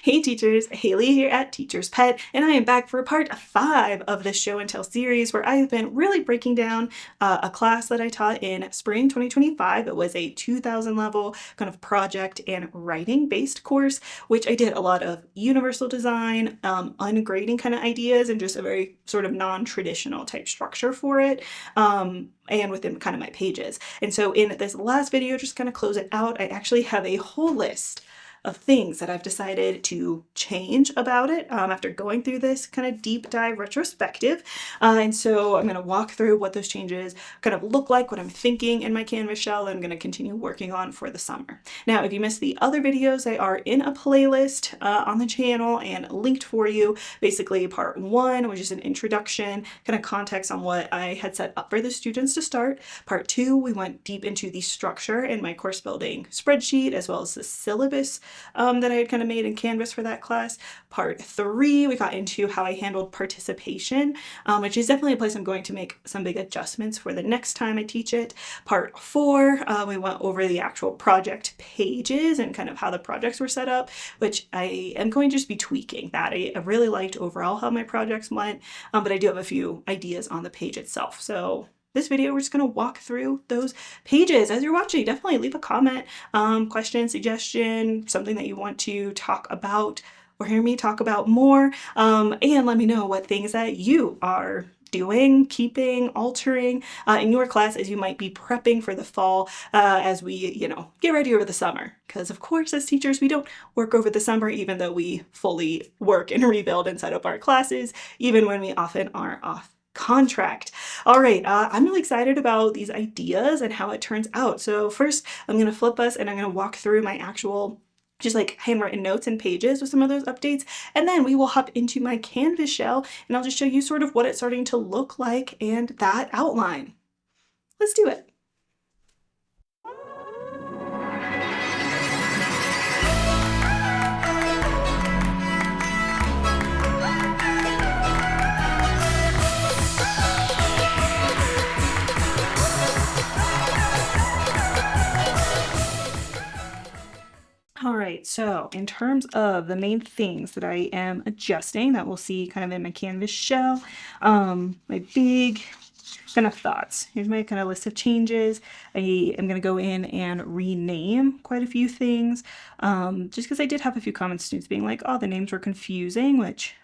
Hey teachers, Haley here at Teacher's Pet, and I am back for part 5 of this show and tell series where I have been really breaking down a class that I taught in spring 2025. It was a 2000 level kind of project and writing based course, which I did a lot of universal design, ungrading kind of ideas, and just a very sort of non-traditional type structure for it. And within kind of my pages. And so in this last video, just kind of close it out, I actually have a whole list of things that I've decided to change about it after going through this kind of deep dive retrospective. And so I'm going to walk through what those changes kind of look like, what I'm thinking in my Canvas shell, and I'm going to continue working on for the summer. Now, if you missed the other videos, they are in a playlist on the channel and linked for you. Basically, part 1, which is an introduction, kind of context on what I had set up for the students to start. Part 2, we went deep into the structure in my course building spreadsheet, as well as the syllabus that I had kind of made in Canvas for that class. Part 3, we got into how I handled participation, which is definitely a place I'm going to make some big adjustments for the next time I teach it. Part 4, we went over the actual project pages and kind of how the projects were set up, which I am going to just be tweaking that. I really liked overall how my projects went, but I do have a few ideas on the page itself. So this video, we're just going to walk through those pages. As you're watching, definitely leave a comment, question, suggestion, something that you want to talk about or hear me talk about more, and let me know what things that you are doing, keeping, altering in your class as you might be prepping for the fall as we, get ready over the summer. Because of course, as teachers, we don't work over the summer, even though we fully work and rebuild and set up our classes, even when we often are off contract. All right, I'm really excited about these ideas and how it turns out. So first, I'm going to flip us and I'm going to walk through my actual just like handwritten notes and pages with some of those updates. And then we will hop into my Canvas shell and I'll just show you sort of what it's starting to look like and that outline. Let's do it. All right, so in terms of the main things that I am adjusting that we'll see kind of in my Canvas shell, my big kind of thoughts. Here's my kind of list of changes. I am going to go in and rename quite a few things, just because I did have a few comments, students being like, oh, the names were confusing, which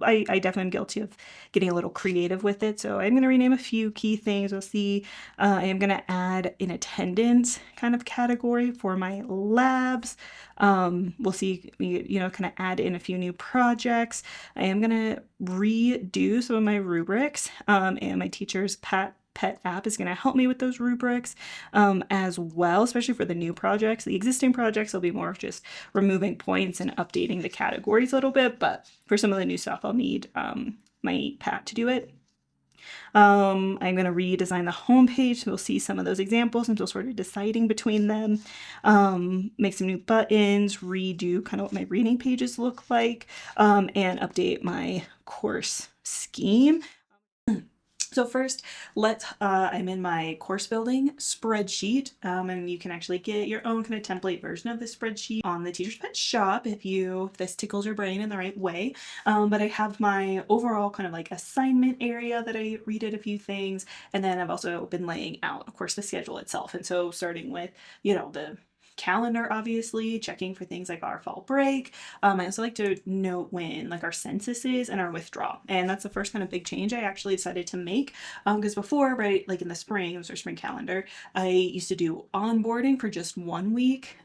I definitely am guilty of getting a little creative with it. So I'm going to rename a few key things. We'll see. I am going to add an attendance kind of category for my labs. We'll see, kind of add in a few new projects. I am going to redo some of my rubrics, and my teacher's pet app is going to help me with those rubrics as well, especially for the new projects. The existing projects will be more of just removing points and updating the categories a little bit, but for some of the new stuff, I'll need my Pat to do it. I'm going to redesign the homepage, so we'll see some of those examples and still sort of deciding between them. Make some new buttons, redo kind of what my reading pages look like, and update my course scheme. So first, I'm in my course building spreadsheet, and you can actually get your own kind of template version of this spreadsheet on the Teacher's Pet shop if this tickles your brain in the right way. But I have my overall kind of like assignment area that I redid a few things, and then I've also been laying out, of course, the schedule itself. And so starting with, the calendar, obviously, checking for things like our fall break. I also like to note when like our census is and our withdrawal. And that's the first kind of big change I actually decided to make. Because before, right, like in the spring, it was our spring calendar, I used to do onboarding for just 1 week,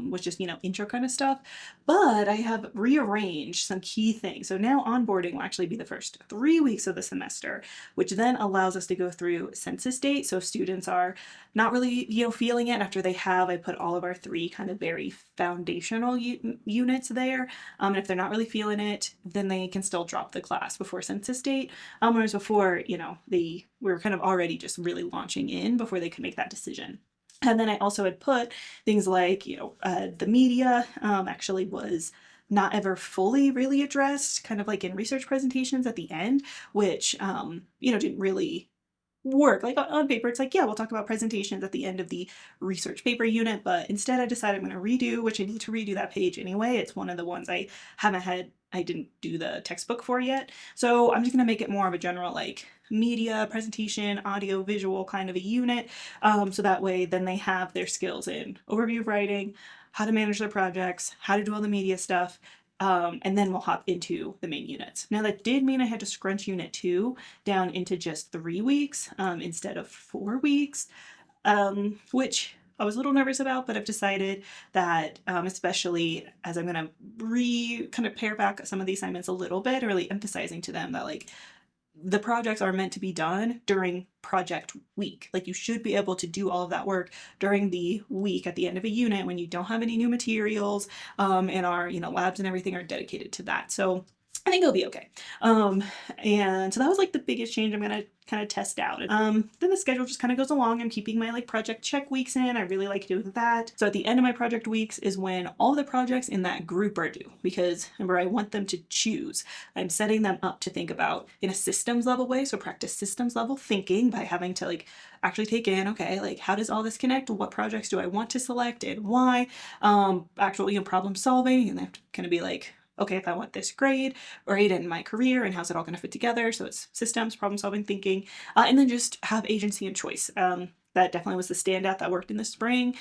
which is, intro kind of stuff. But I have rearranged some key things. So now onboarding will actually be the first 3 weeks of the semester, which then allows us to go through census date. So students are not really, feeling it after I put all of our 3 kind of very foundational units there. And if they're not really feeling it, then they can still drop the class before census date. Whereas before, they were kind of already just really launching in before they could make that decision. And then I also had put things like, the media actually was not ever fully really addressed, kind of like in research presentations at the end, which, didn't really work. Like on paper, it's like, yeah, we'll talk about presentations at the end of the research paper unit, but instead I decided I'm going to redo, which I need to redo that page anyway. It's one of the ones I didn't do the textbook for yet. So I'm just going to make it more of a general like media presentation, audio, visual kind of a unit. So that way then they have their skills in overview of writing, how to manage their projects, how to do all the media stuff, and then we'll hop into the main units. Now that did mean I had to scrunch unit 2 down into just 3 weeks instead of 4 weeks, which I was a little nervous about, but I've decided that, especially as I'm going to kind of pare back some of the assignments a little bit, really emphasizing to them that like the projects are meant to be done during project week. Like you should be able to do all of that work during the week at the end of a unit when you don't have any new materials, and our, labs and everything are dedicated to that. So I think it'll be okay. And so that was like the biggest change I'm gonna kind of test out. Then the schedule just kind of goes along. I'm keeping my like project check weeks in. I really like doing that. So at the end of my project weeks is when all the projects in that group are due, because remember, I want them to choose. I'm setting them up to think about in a systems level way. So practice systems level thinking by having to like actually take in, okay, like how does all this connect? What projects do I want to select and why? Actual, problem solving, and they have to kind of be like, okay, if I want this grade or grade in my career, and how's it all going to fit together? So it's systems, problem solving, thinking, and then just have agency and choice. That definitely was the standout that worked in the spring.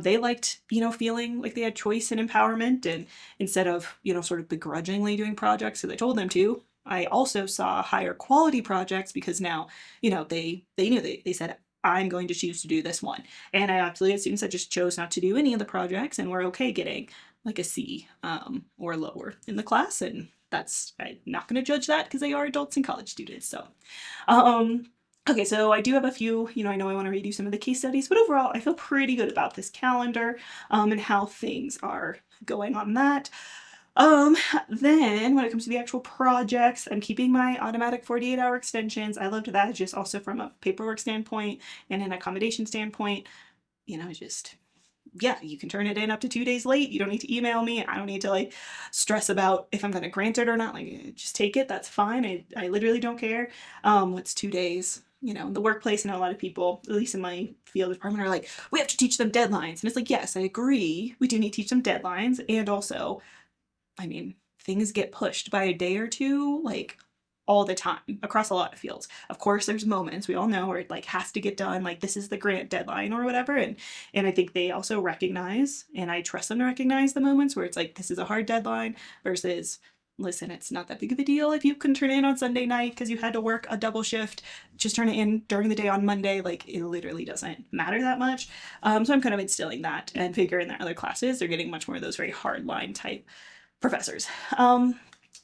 They liked, feeling like they had choice and empowerment, and instead of, sort of begrudgingly doing projects because I told them to. I also saw higher quality projects because now, they knew they said, I'm going to choose to do this one. And I absolutely had students that just chose not to do any of the projects and were okay getting like a C or lower in the class. And I'm not going to judge that because they are adults and college students. So, okay, so I do have a few, I know I want to redo some of the case studies, but overall I feel pretty good about this calendar and how things are going on that. Then when it comes to the actual projects, I'm keeping my automatic 48-hour extensions. I loved that, just also from a paperwork standpoint and an accommodation standpoint. Just, yeah, you can turn it in up to 2 days late. You don't need to email me. I don't need to like stress about if I'm going to grant it or not. Like, just take it. That's fine. I literally don't care. What's 2 days? In the workplace, and a lot of people, at least in my field department, are like, we have to teach them deadlines. And it's like, yes, I agree. We do need to teach them deadlines. And also, things get pushed by a day or two, like all the time across a lot of fields. Of course, there's moments we all know where it like has to get done, like this is the grant deadline or whatever. And I think they also recognize, and I trust them to recognize the moments where it's like, this is a hard deadline versus, listen, it's not that big of a deal if you can turn it in on Sunday night because you had to work a double shift. Just turn it in during the day on Monday. Like it literally doesn't matter that much. So I'm kind of instilling that and figuring that other classes, they're getting much more of those very hard line type professors.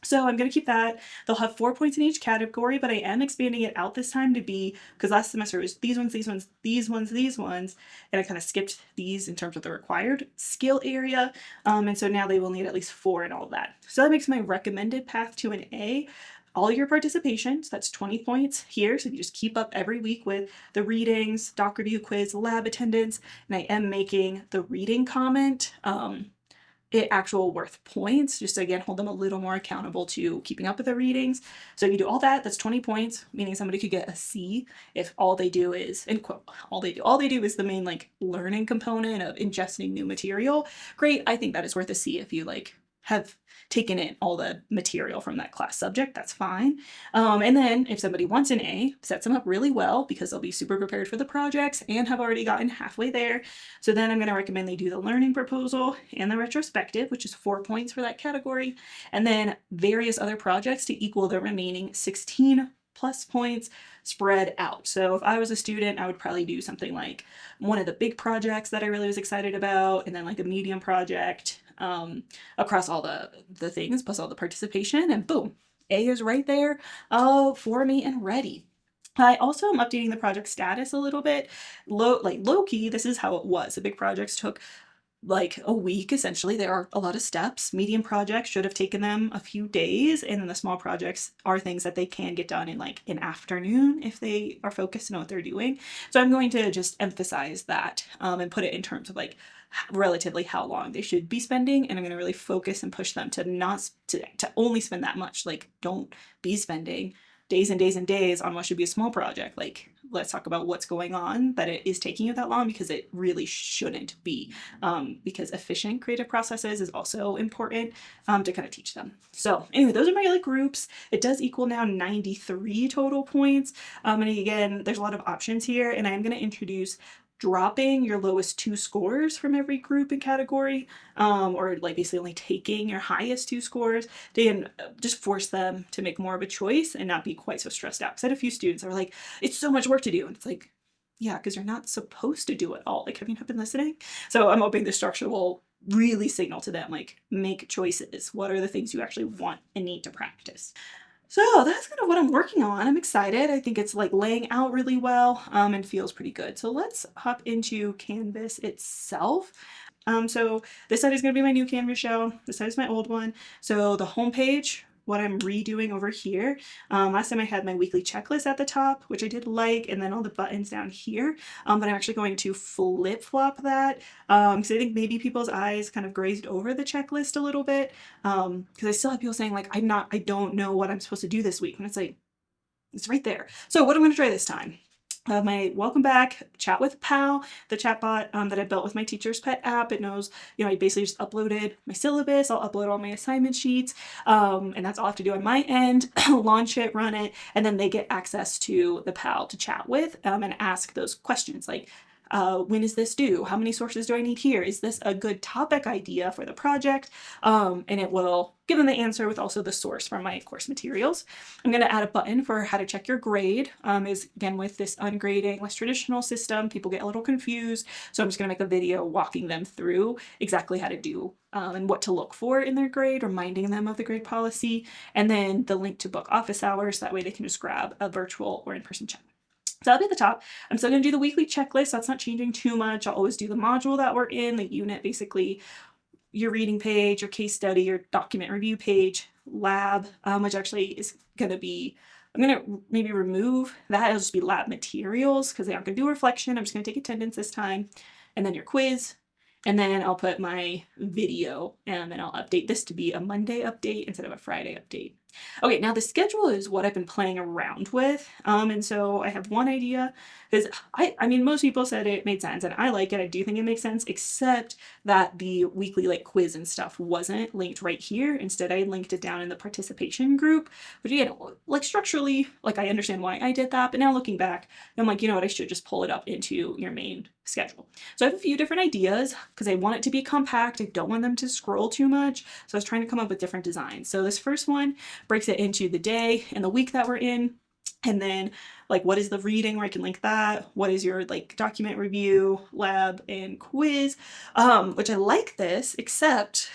So I'm going to keep that. They'll have 4 points in each category, but I am expanding it out this time to be, because last semester it was these ones, these ones, these ones, these ones, and I kind of skipped these in terms of the required skill area. And so now they will need at least 4 in all of that. So that makes my recommended path to an A all your participation. So that's 20 points here. So you just keep up every week with the readings, doc review quiz, lab attendance, and I am making the reading comment it actual worth points, just to again hold them a little more accountable to keeping up with the readings. So if you do all that, that's 20 points, meaning somebody could get a C if all they do is, in quote, all they do is the main like learning component of ingesting new material. Great, I think that is worth a C if you like have taken in all the material from that class subject, that's fine. And then if somebody wants an A, sets them up really well because they'll be super prepared for the projects and have already gotten halfway there. So then I'm going to recommend they do the learning proposal and the retrospective, which is 4 points for that category, and then various other projects to equal the remaining 16 plus points spread out. So if I was a student, I would probably do something like one of the big projects that I really was excited about, and then like a medium project across all the things, plus all the participation, and boom, A is right there for me and ready. I also am updating the project status a little bit. Low key, this is how it was. The big projects took like a week, essentially. There are a lot of steps. Medium projects should have taken them a few days, and then the small projects are things that they can get done in like an afternoon if they are focused and know what they're doing. So I'm going to just emphasize that and put it in terms of like relatively how long they should be spending, and I'm going to really focus and push them to not to only spend that much. Like, don't be spending days and days and days on what should be a small project. Like, let's talk about what's going on that it is taking you that long, because it really shouldn't be, because efficient creative processes is also important to kind of teach them. So anyway, those are my like groups. It does equal now 93 total points. And again, there's a lot of options here, and I'm going to introduce dropping your lowest 2 scores from every group and category, or like basically only taking your highest 2 scores to just force them to make more of a choice and not be quite so stressed out. Because I had a few students that were like, it's so much work to do. And it's like, yeah, because you're not supposed to do it all. Like, have you not been listening? So I'm hoping this structure will really signal to them, like, make choices. What are the things you actually want and need to practice? So that's kind of what I'm working on. I'm excited. I think it's like laying out really well, and feels pretty good. So let's hop into Canvas itself. So this side is going to be my new Canvas show. This side is my old one. So the homepage, what I'm redoing over here. Last time I had my weekly checklist at the top, which I did like, and then all the buttons down here. But I'm actually going to flip-flop that, because I think maybe people's eyes kind of grazed over the checklist a little bit. Because I still have people saying like, I don't know what I'm supposed to do this week. And it's like, it's right there. So what I'm going to try this time. My welcome back chat with Pal, the chatbot that I built with my teacher's pet app. It knows, I basically just uploaded my syllabus. I'll upload all my assignment sheets, and that's all I have to do on my end. Launch it, run it, and then they get access to the Pal to chat with, and ask those questions like, when is this due? How many sources do I need here? Is this a good topic idea for the project? And it will give them the answer with also the source from my course materials. I'm going to add a button for how to check your grade. Is again with this ungrading, less traditional system, people get a little confused. So I'm just going to make a video walking them through exactly how to do and what to look for in their grade, reminding them of the grade policy, and then the link to book office hours. That way they can just grab a virtual or in-person chat. So that'll be at the top. I'm still going to do the weekly checklist. That's not changing too much. I'll always do the module that we're in, the unit, basically your reading page, your case study, your document review page, lab, which actually is going to be, I'm going to maybe remove that. It'll just be lab materials because they aren't going to do reflection. I'm just going to take attendance this time. And then your quiz. And then I'll put my video, and then I'll update this to be a Monday update instead of a Friday update. Okay, now the schedule is what I've been playing around with. And so I have one idea, because I mean, most people said it made sense, and I like it. I do think it makes sense, except that the weekly like quiz and stuff wasn't linked right here. Instead, I linked it down in the participation group, which again, like structurally, like I understand why I did that, but now looking back, I'm like, you know what, I should just pull it up into your main schedule. So I have a few different ideas because I want it to be compact. I don't want them to scroll too much. So I was trying to come up with different designs. So this first one breaks it into the day and the week that we're in. And then like, what is the reading where I can link that? What is your like document review, lab, and quiz? Which I like this, except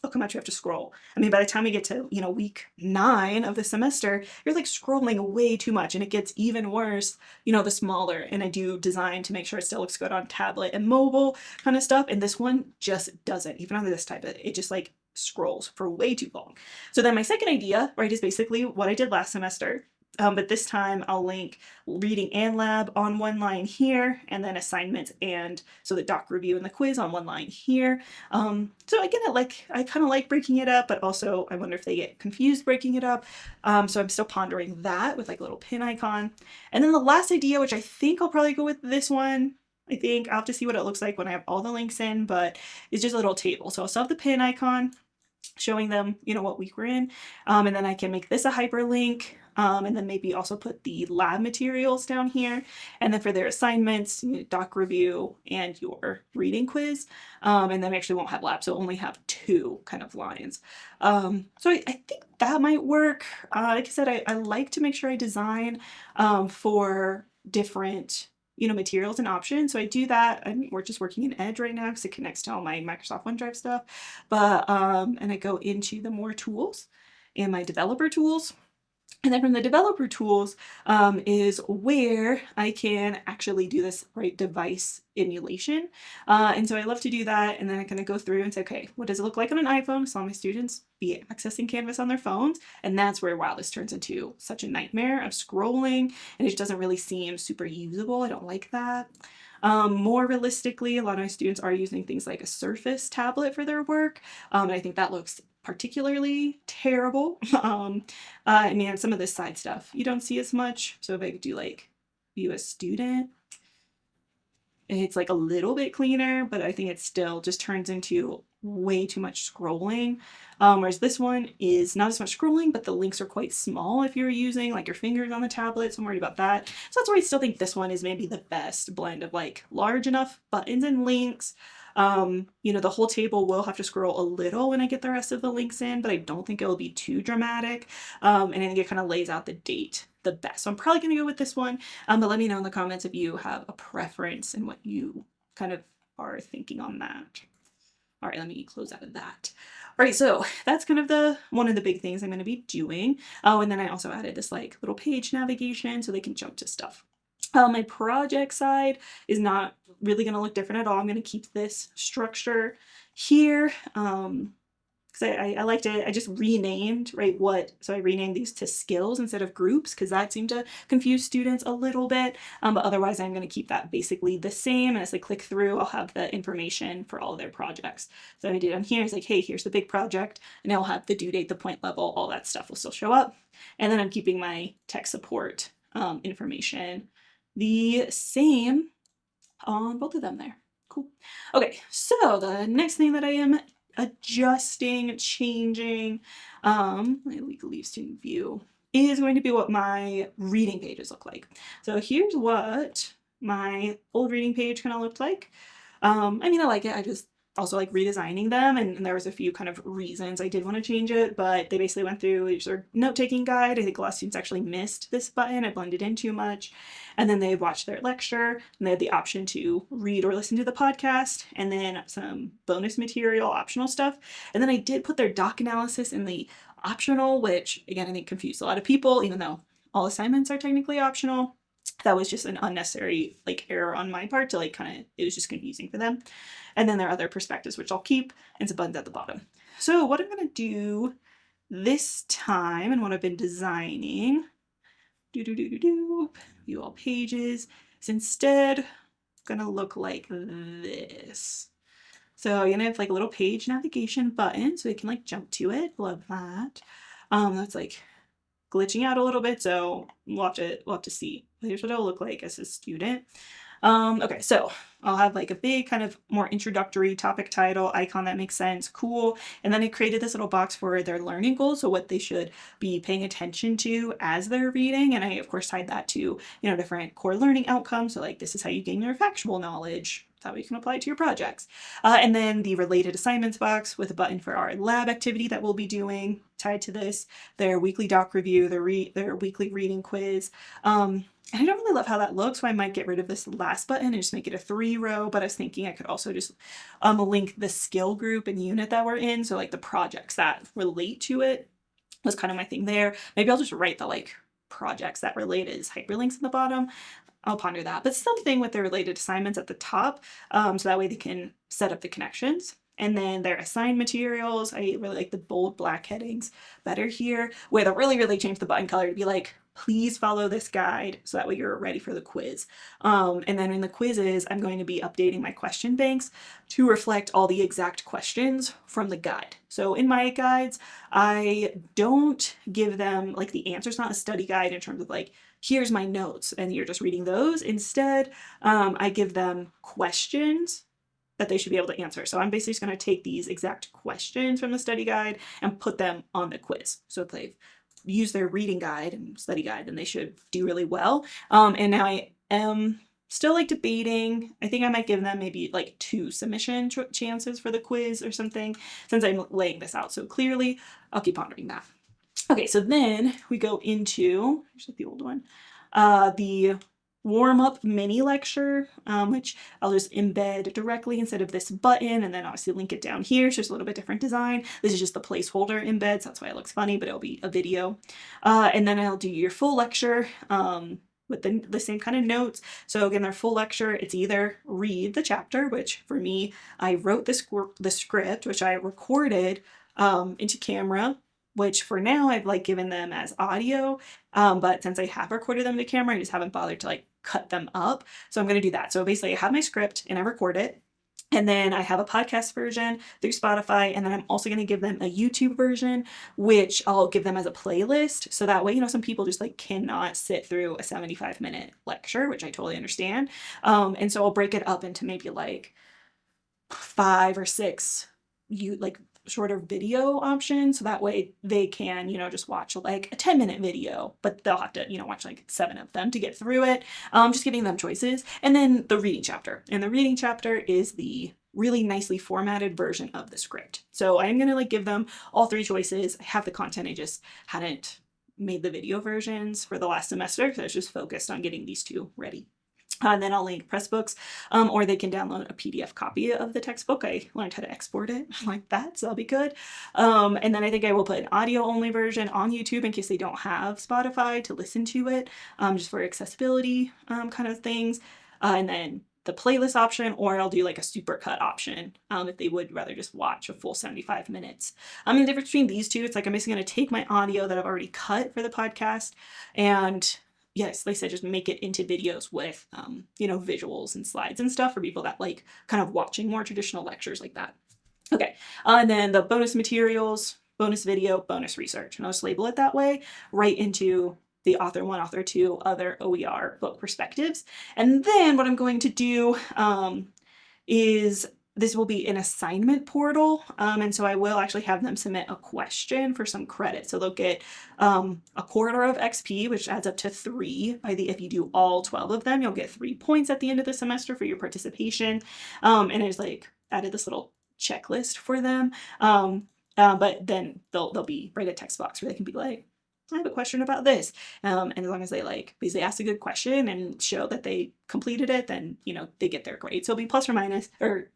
look how much you have to scroll. I mean, by the time we get to, week 9 of the semester, you're like scrolling way too much, and it gets even worse, the smaller. And I do design to make sure it still looks good on tablet and mobile kind of stuff. And this one just doesn't, even on this type of, it just like scrolls for way too long. So then my second idea, right, is basically what I did last semester. But this time I'll link reading and lab on one line here, and then assignments and so the doc review and the quiz on one line here. So again, I kind of like breaking it up, but also I wonder if they get confused breaking it up. So I'm still pondering that with like a little pin icon. And then the last idea, which I think I'll probably go with this one. I think I'll have to see what it looks like when I have all the links in, but it's just a little table. So I'll still have the pin icon showing them, what week we're in. And then I can make this a hyperlink. And then maybe also put the lab materials down here. And then for their assignments, doc review and your reading quiz. And then we actually won't have lab, so only have 2 kind of lines. So I think that might work. Like I said, I like to make sure I design for different materials and options. So I do that. I mean, we're just working in Edge right now because it connects to all my Microsoft OneDrive stuff. But, and I go into the more tools and my developer tools. And then from the developer tools is where I can actually do this device emulation. And so I love to do that. And then I kind of go through and say, okay, what does it look like on an iPhone? So all my students be accessing Canvas on their phones. And that's where, wow, this turns into such a nightmare of scrolling, and it doesn't really seem super usable. I don't like that. More realistically, a lot of my students are using things like a Surface tablet for their work. And I think that looks particularly terrible. I mean, some of this side stuff you don't see as much. So if I could do like view a student, it's like a little bit cleaner, but I think it still just turns into way too much scrolling. Whereas this one is not as much scrolling, but the links are quite small if you're using like your fingers on the tablet, so I'm worried about that. So that's why I still think this one is maybe the best blend of like large enough buttons and links. You know, the whole table will have to scroll a little when I get the rest of the links in, but I don't think it'll be too dramatic. And I think it kind of lays out the date the best. So I'm probably going to go with this one. But let me know in the comments if you have a preference and what you kind of are thinking on that. All right, let me close out of that. All right, so that's kind of one of the big things I'm going to be doing. Oh, and then I also added this like little page navigation so they can jump to stuff. My project side is not really going to look different at all. I'm going to keep this structure here. Because I liked it. I just renamed, right, so I renamed these to skills instead of groups because that seemed to confuse students a little bit. But otherwise, I'm going to keep that basically the same. And as I click through, I'll have the information for all of their projects. So what I did on here is like, hey, here's the big project. And I'll have the due date, the point level, all that stuff will still show up. And then I'm keeping my tech support information the same on both of them there. Cool. Okay, so the next thing that I am adjusting, changing, my leave student view is going to be what my reading pages look like. So here's what my old reading page kind of looked like. I mean, I like it. I just also like redesigning them, and there was a few kind of reasons I did want to change it, but they basically went through their note-taking guide. I think a lot of students actually missed this button. I blended in too much. And then they watched their lecture, and they had the option to read or listen to the podcast, and then some bonus material, optional stuff. And then I did put their doc analysis in the optional, which again, I think confused a lot of people, even though all assignments are technically optional. That was just an unnecessary like error on my part to like it was just confusing for them. And then there are other perspectives, which I'll keep, and some buttons at the bottom. So what I'm going to do this time and what I've been designing, view all pages, is instead going to look like this. So you're going to have like a little page navigation button so you can like jump to it. Love that. That's like glitching out a little bit, so we'll have to see. Here's what it'll look like as a student. Okay, so I'll have like a big kind of more introductory topic title icon that makes sense, cool. And then I created this little box for their learning goals, so what they should be paying attention to as they're reading. And I of course tied that to, different core learning outcomes. So like this is how you gain your factual knowledge. That way you can apply it to your projects. And then the related assignments box with a button for our lab activity that we'll be doing tied to this, their weekly doc review, their weekly reading quiz. And I don't really love how that looks, so I might get rid of this last button and just make it a 3-row, but I was thinking I could also just link the skill group and unit that we're in, so like the projects that relate to it was kind of my thing there. Maybe I'll just write the like projects that relate as hyperlinks at the bottom. I'll ponder that, but something with their related assignments at the top, so that way they can set up the connections. And then their assigned materials, I really like the bold black headings better here, where they'll really change the button color to be like, please follow this guide, so that way you're ready for the quiz. And then in the quizzes, I'm going to be updating my question banks to reflect all the exact questions from the guide. So in my guides, I don't give them like the answers, not a study guide in terms of like, here's my notes and you're just reading those. Instead, I give them questions that they should be able to answer. So I'm basically just going to take these exact questions from the study guide and put them on the quiz. So if they've used their reading guide and study guide, then they should do really well. And now I am still like debating. I think I might give them maybe like 2 submission chances for the quiz or something, since I'm laying this out so clearly. I'll keep pondering that. Okay, so then we go into, here's like the old one, the warm-up mini lecture, which I'll just embed directly instead of this button, and then obviously link it down here. So it's a little bit different design. This is just the placeholder embed, so that's why it looks funny, but it'll be a video. And then I'll do your full lecture with the same kind of notes. So again, their full lecture, it's either read the chapter, which for me, I wrote the script, which I recorded into camera, which for now I've like given them as audio, but since I have recorded them to camera, I just haven't bothered to like cut them up. So I'm going to do that. So basically I have my script and I record it. And then I have a podcast version through Spotify. And then I'm also going to give them a YouTube version, which I'll give them as a playlist. So that way, you know, some people just like cannot sit through a 75-minute lecture, which I totally understand. And so I'll break it up into maybe like 5 or 6 shorter video options. So that way they can, you know, just watch like a 10-minute video, but they'll have to, you know, watch like 7 of them to get through it. Just giving them choices. And then the reading chapter. And the reading chapter is the really nicely formatted version of the script. So I'm going to like give them all 3 choices. I have the content. I just hadn't made the video versions for the last semester because I was just focused on getting these 2 ready. And then I'll link Pressbooks, or they can download a PDF copy of the textbook. I learned how to export it like that, so that'll be good. And then I think I will put an audio-only version on YouTube in case they don't have Spotify to listen to it, just for accessibility kind of things. And then the playlist option, or I'll do like a supercut option if they would rather just watch a full 75 minutes. The difference between these 2, it's like I'm basically going to take my audio that I've already cut for the podcast and yes, like I said, just make it into videos with, you know, visuals and slides and stuff for people that like kind of watching more traditional lectures like that. Okay, and then the bonus materials, bonus video, bonus research, and I'll just label it that way right into the author 1, author 2, other OER book perspectives. And then what I'm going to do is this will be an assignment portal. And so I will actually have them submit a question for some credit. So they'll get a quarter of XP, which adds up to 3 if you do all 12 of them, you'll get 3 points at the end of the semester for your participation. And I just like added this little checklist for them. But then they'll be right a text box where they can be like, I have a question about this. And as long as they like basically ask a good question and show that they completed it, then, you know, they get their grade. So it'll be plus or minus, or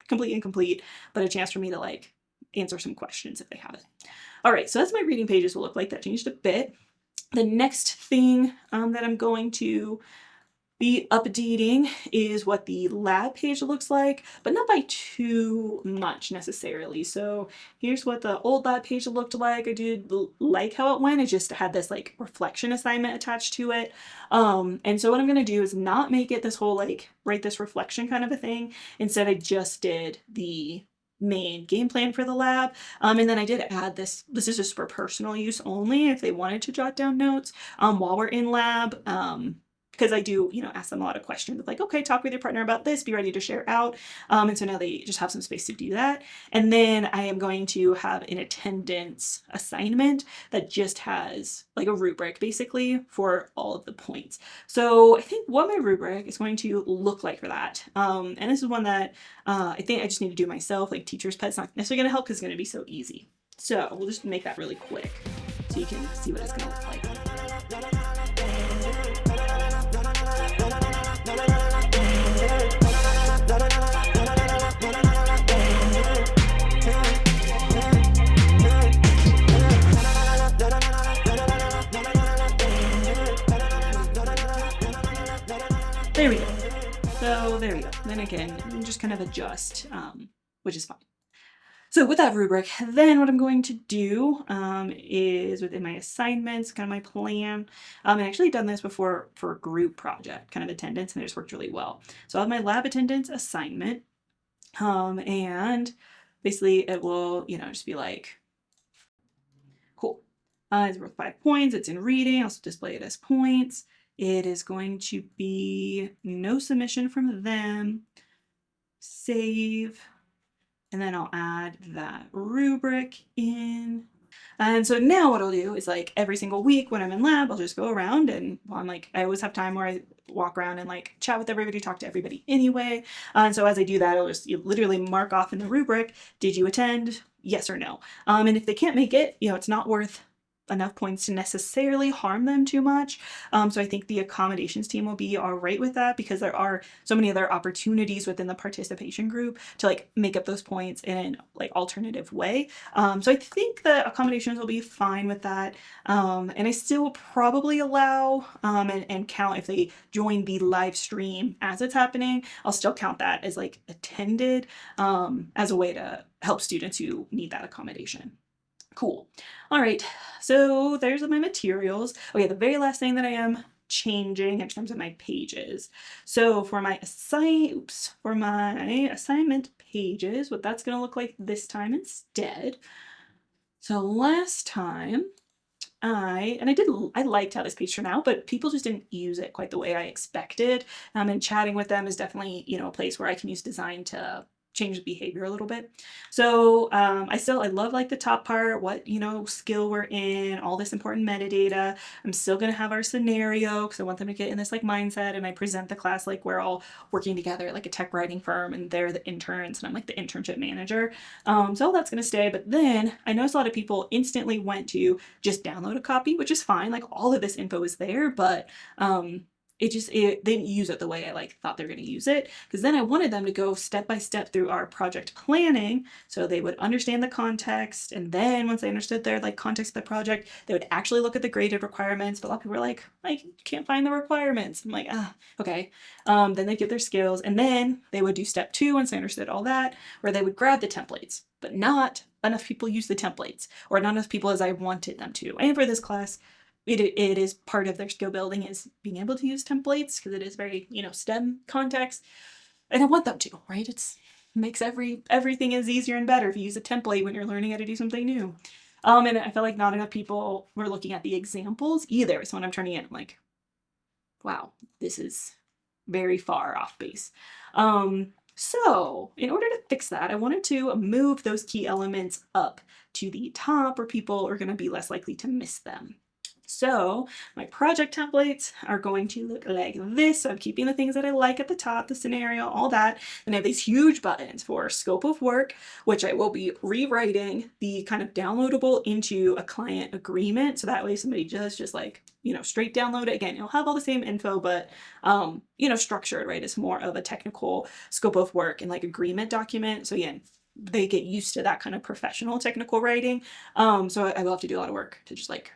complete, incomplete, but a chance for me to like answer some questions if they have it. All right, so that's my reading pages will look like. That changed a bit. The next thing that I'm going to be updating is what the lab page looks like, but not by too much necessarily. So here's what the old lab page looked like. I did like how it went. I just had this like reflection assignment attached to it. And so what I'm going to do is not make it this whole like write this reflection kind of a thing. Instead, I just did the main game plan for the lab. And then I did add this is just for personal use only if they wanted to jot down notes while we're in lab. Because I do, you know, ask them a lot of questions of like, okay, talk with your partner about this, be ready to share out. And so now they just have some space to do that. And then I am going to have an attendance assignment that just has like a rubric basically for all of the points. So I think what my rubric is going to look like for that. And this is one that I think I just need to do myself, like teacher's pet's not necessarily going to help because it's going to be so easy. So we'll just make that really quick so you can see what it's going to look like. There we go. So there we go. Then I can just kind of adjust, which is fine. So with that rubric, then what I'm going to do is within my assignments, kind of my plan. I actually done this before for a group project, kind of attendance, and it just worked really well. So I have my lab attendance assignment, and basically it will, you know, just be like, cool. It's worth 5 points. It's in reading. I'll display it as points. It is going to be no submission from them. Save. And then I'll add that rubric in. And so now what I'll do is like every single week when I'm in lab, I'll just go around and I'm like, I always have time where I walk around and like chat with everybody, talk to everybody anyway. And so as I do that, I'll just literally mark off in the rubric, did you attend? Yes or no. And if they can't make it, you know, it's not worth enough points to necessarily harm them too much. So I think the accommodations team will be all right with that because there are so many other opportunities within the participation group to like make up those points in an like alternative way. So I think the accommodations will be fine with that. And I still will probably allow and count if they join the live stream as it's happening. I'll still count that as like attended as a way to help students who need that accommodation. Cool. All right, so there's my materials. Okay, the very last thing that I am changing in terms of my pages. So for my assignment pages, what that's going to look like this time instead. So last time I liked how this page turned out, but people just didn't use it quite the way I expected. And chatting with them is definitely, a place where I can use design to change the behavior a little bit. So I love like the top part, what, skill we're in, all this important metadata. I'm still going to have our scenario because I want them to get in this like mindset, and I present the class like we're all working together like a tech writing firm and they're the interns and I'm like the internship manager. So all that's going to stay. But then I noticed a lot of people instantly went to just download a copy, which is fine. Like all of this info is there, but they didn't use it the way I like thought they were going to use it, because then I wanted them to go step by step through our project planning so they would understand the context, and then once they understood their like context of the project, they would actually look at the graded requirements. But a lot of people were like, I can't find the requirements. I'm like, okay. Then they get their skills, and then they would do step 2 once they understood all that, where they would grab the templates, but not enough people use the templates, or not enough people as I wanted them to. And for this class, it is part of their skill building is being able to use templates, because it is very, STEM context. And I want them to, right? It's makes everything is easier and better if you use a template when you're learning how to do something new. And I feel like not enough people were looking at the examples either. So when I'm turning it, I'm like, wow, this is very far off base. So in order to fix that, I wanted to move those key elements up to the top where people are going to be less likely to miss them. So my project templates are going to look like this. So I'm keeping the things that I like at the top, the scenario, all that. And I have these huge buttons for scope of work, which I will be rewriting the kind of downloadable into a client agreement. So that way somebody just like, straight download it. Again, you'll have all the same info, but, structured, right? It's more of a technical scope of work and like agreement document. So again, they get used to that kind of professional technical writing. So I will have to do a lot of work to just like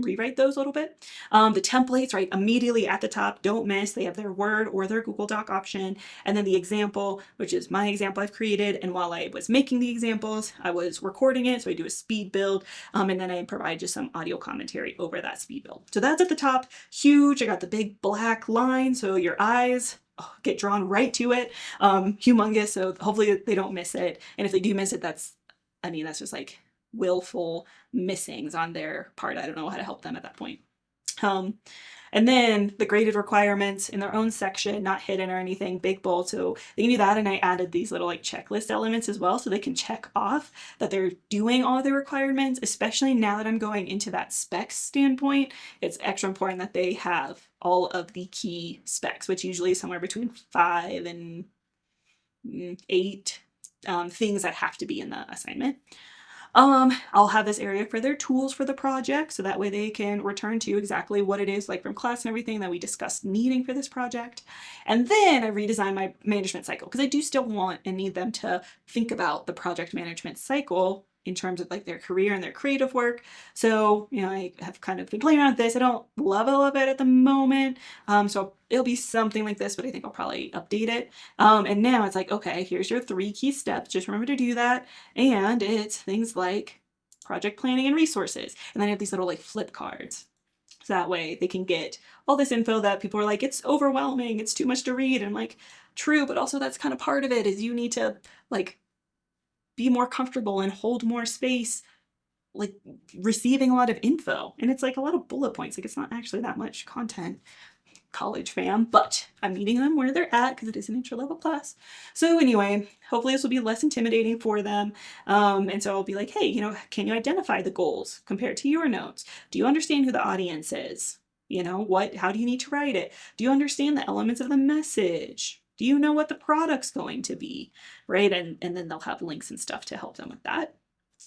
rewrite those a little bit. The templates, right, immediately at the top, don't miss. They have their Word or their Google Doc option. And then the example, which is my example I've created. And while I was making the examples, I was recording it. So I do a speed build. And then I provide just some audio commentary over that speed build. So that's at the top, huge. I got the big black line, so your eyes get drawn right to it. Humongous. So hopefully they don't miss it. And if they do miss it, that's just like willful missings on their part. I don't know how to help them at that point. And then the graded requirements in their own section, not hidden or anything, big bold. So they can do that. And I added these little like checklist elements as well, so they can check off that they're doing all the requirements, especially now that I'm going into that specs standpoint. It's extra important that they have all of the key specs, which usually is somewhere between 5 and 8 things that have to be in the assignment. I'll have this area for their tools for the project, so that way they can return to exactly what it is like from class and everything that we discussed needing for this project. And then I redesigned my management cycle, because I do still want and need them to think about the project management cycle in terms of like their career and their creative work. So, I have kind of been playing around with this. I don't love it at the moment. So it'll be something like this, but I think I'll probably update it. And now it's like, okay, here's your 3 key steps. Just remember to do that. And it's things like project planning and resources. And then I have these little like flip cards. So that way they can get all this info that people are like, it's overwhelming, it's too much to read. And I'm like, true, but also that's kind of part of it, is you need to like be more comfortable and hold more space, like receiving a lot of info. And it's like a lot of bullet points. Like it's not actually that much content, college fam, but I'm meeting them where they're at because it is an intro level class. So anyway, hopefully this will be less intimidating for them. And so I'll be like, hey, can you identify the goals compared to your notes? Do you understand who the audience is? How do you need to write it? Do you understand the elements of the message? Do you know what the product's going to be, right? And then they'll have links and stuff to help them with that.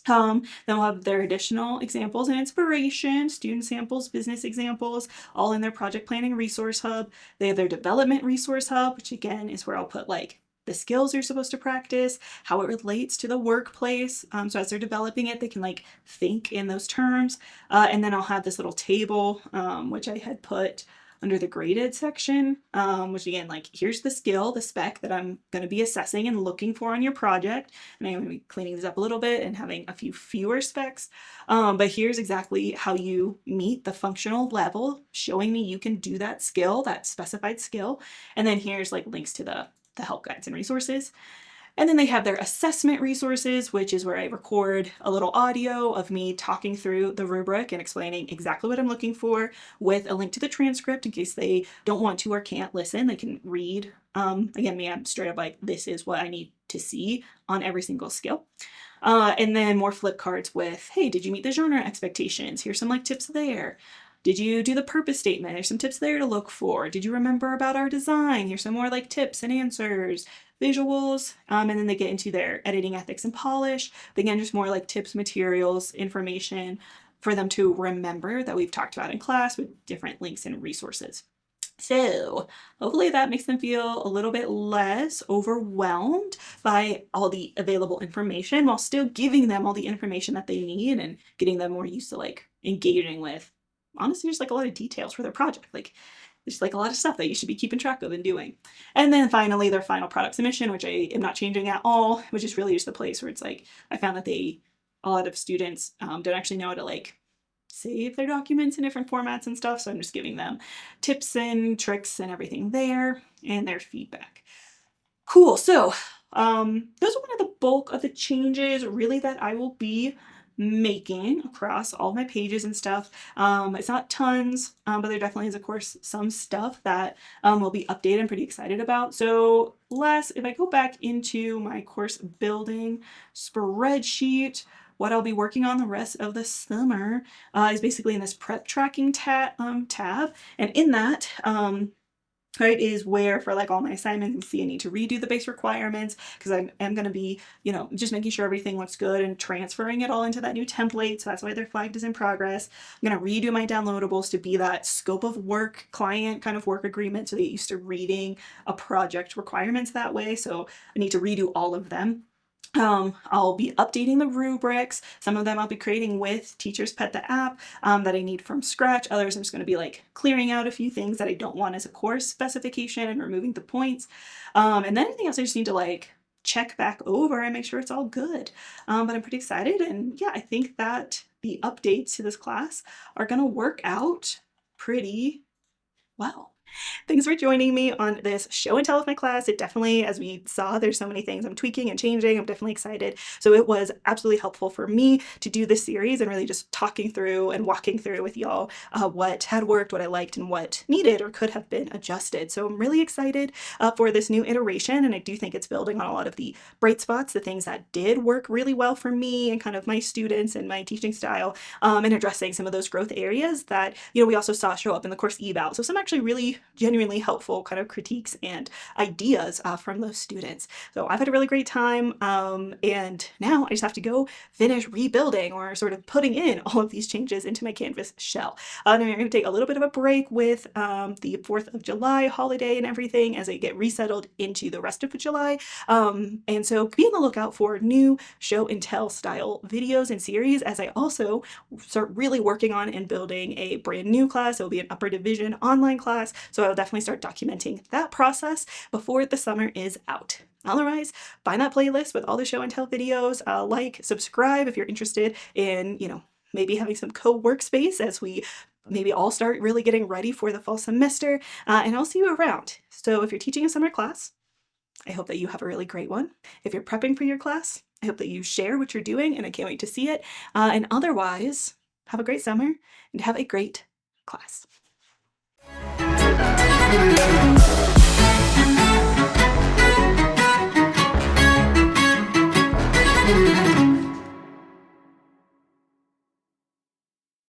Then we'll have their additional examples and inspiration, student samples, business examples, all in their project planning resource hub. They have their development resource hub, which again is where I'll put like the skills you're supposed to practice, how it relates to the workplace. So as they're developing it, they can like think in those terms. And then I'll have this little table, which I had put under the graded section, which again, like here's the skill, the spec that I'm going to be assessing and looking for on your project. And I'm going to be cleaning this up a little bit and having a few fewer specs. But here's exactly how you meet the functional level, showing me you can do that skill, that specified skill. And then here's like links to the help guides and resources. And then they have their assessment resources, which is where I record a little audio of me talking through the rubric and explaining exactly what I'm looking for, with a link to the transcript in case they don't want to or can't listen. They can read. Again, me, I'm straight up like, this is what I need to see on every single skill. And then more flip cards with, hey, did you meet the genre expectations? Here's some like tips there. Did you do the purpose statement? There's some tips there to look for. Did you remember about our design? Here's some more like tips and answers, visuals, and then they get into their editing ethics and polish. But again, just more like tips, materials, information for them to remember that we've talked about in class with different links and resources. So hopefully that makes them feel a little bit less overwhelmed by all the available information while still giving them all the information that they need and getting them more used to like engaging with, honestly, just like a lot of details for their project. Like there's like a lot of stuff that you should be keeping track of and doing. And then finally their final product submission, which I am not changing at all, which is really just the place where it's like, I found that a lot of students don't actually know how to like save their documents in different formats and stuff. So I'm just giving them tips and tricks and everything there and their feedback. Cool. So those are one of the bulk of the changes really that I will be making across all my pages and stuff. It's not tons, but there definitely is, of course, some stuff that will be updated. I'm pretty excited about. So if I go back into my course building spreadsheet, what I'll be working on the rest of the summer is basically in this prep tracking tab. And in that, right, is where for like all my assignments, you see I need to redo the base requirements because I am going to be, just making sure everything looks good and transferring it all into that new template. So that's why they're flagged as in progress. I'm going to redo my downloadables to be that scope of work client kind of work agreement so they get used to reading a project requirements that way. So I need to redo all of them. I'll be updating the rubrics. Some of them I'll be creating with Teachers Pet the app that I need from scratch. Others I'm just going to be like clearing out a few things that I don't want as a course specification and removing the points. And then anything else I just need to like check back over and make sure it's all good. But I'm pretty excited. And yeah, I think that the updates to this class are going to work out pretty well. Thanks for joining me on this show and tell of my class. It definitely, as we saw, there's so many things I'm tweaking and changing. I'm definitely excited. So it was absolutely helpful for me to do this series and really just talking through and walking through with y'all what had worked, what I liked, and what needed or could have been adjusted. So I'm really excited for this new iteration, and I do think it's building on a lot of the bright spots, the things that did work really well for me and kind of my students and my teaching style, and addressing some of those growth areas that, we also saw show up in the course eval. So some actually really genuinely helpful kind of critiques and ideas from those students. So I've had a really great time, and now I just have to go finish rebuilding or sort of putting in all of these changes into my Canvas shell. And I'm going to take a little bit of a break with the 4th of July holiday and everything as I get resettled into the rest of July. And so be on the lookout for new show and tell style videos and series as I also start really working on and building a brand new class. It will be an upper division online class. So I'll definitely start documenting that process before the summer is out. Otherwise, find that playlist with all the show and tell videos, like, subscribe if you're interested in, maybe having some co-workspace as we maybe all start really getting ready for the fall semester, and I'll see you around. So if you're teaching a summer class, I hope that you have a really great one. If you're prepping for your class, I hope that you share what you're doing, and I can't wait to see it. And otherwise, have a great summer and have a great class. Thank you.